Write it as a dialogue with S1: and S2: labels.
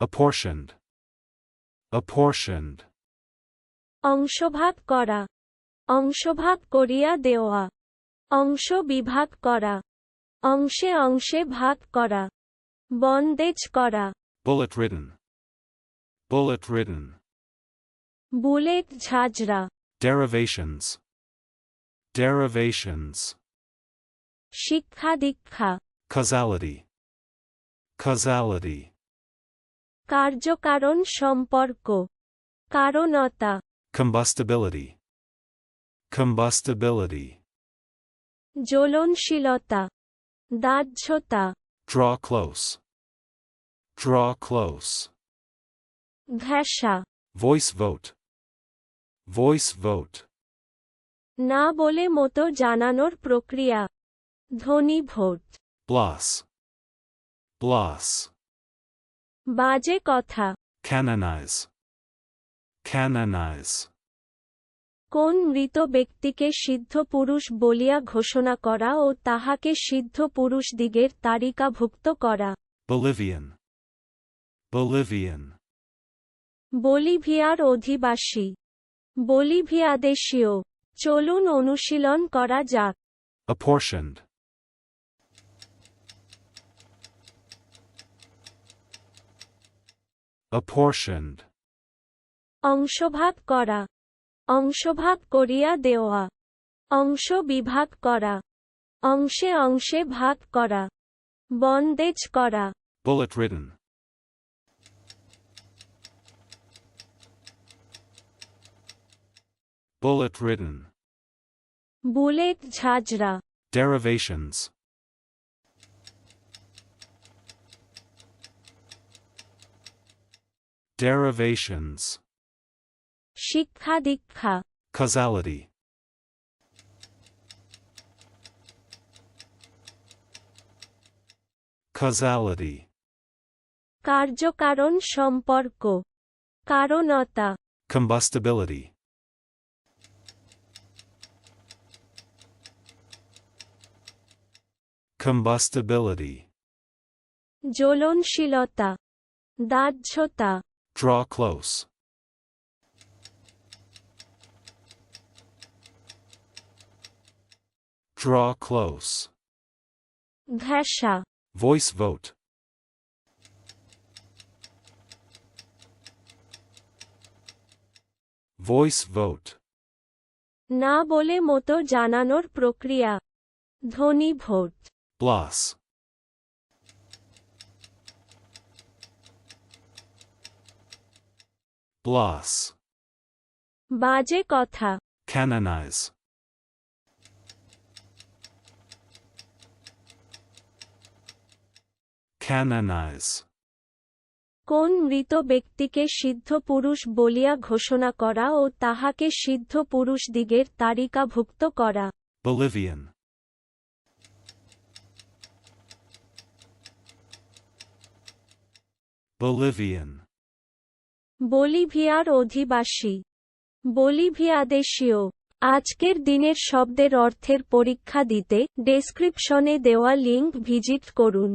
S1: Apportioned. Apportioned.
S2: অংশভাগ করা, অংশভাগ করিয়া দেওয়া, অংশ বিভাগ করা, অংশে অংশে ভাগ করা, বন্দেজ করা,
S1: Bullet ridden. Bullet ridden.
S2: Bullet ঝাঁঝরা,
S1: Derivations. Derivations.
S2: শিক্ষা দীক্ষা,
S1: Causality. Causality.
S2: কার্যকারণ সম্পর্ক, কারণতা,
S1: Combustibility. Combustibility.
S2: জ্বলনশীলতা, দাহ্যতা,
S1: Draw close. Draw close.
S2: ঘেঁষা,
S1: Voice vote. Voice vote.
S2: না বলে মতো জানানোর প্রক্রিয়া, ধ্বনি ভোট,
S1: Bloss. Bloss.
S2: বাজে কথা,
S1: Canonize. Canonize.
S2: কোন মৃত ব্যক্তিকে সিদ্ধ পুরুষ বলিয়া ঘোষণা করা ও তাহাকে সিদ্ধ পুরুষদিগের তালিকাভুক্ত করা।
S1: Bolivian. Bolivian.
S2: বলিভিয়ার অধিবাসী, বলিভিয়াদেশীয়। চলুন অনুশীলন করা যাক।
S1: Apportioned. Apportioned.
S2: অংশভাগ করা, অংশভাগ করিয়া দেওয়া, অংশ বিভাগ করা, অংশে অংশে ভাগ করা, বন্দেজ করা,
S1: Bullet ridden. Bullet ridden.
S2: Bullet ঝাঁঝরা,
S1: Derivations. Derivations.
S2: শিক্ষা দীক্ষা,
S1: Causality. Causality.
S2: কার্যকারণ সম্পর্ক, কারণতা,
S1: Combustibility. Combustibility.
S2: জ্বলনশীলতা, দাহ্যতা,
S1: Draw close. Draw close.
S2: ঘেঁষা,
S1: Voice vote. Voice vote.
S2: না বলে মতো জানানোর প্রক্রিয়া, ধ্বনি ভোট,
S1: Bloss. Bloss.
S2: বাজে কথা,
S1: Canonize. Canonize.
S2: কোন মৃত ব্যক্তিকে সিদ্ধ পুরুষ বলিয়া ঘোষণা করা ও তাহাকে সিদ্ধ পুরুষদিগের তালিকাভুক্ত করা।
S1: Bolivian. Bolivian.
S2: বলিভিয়ার অধিবাসী, বলিভিয়াদেশীয়। আজকের দিনের শব্দের অর্থের পরীক্ষা দিতে ডেসক্রিপশনে দেওয়া লিংক ভিজিট করুন।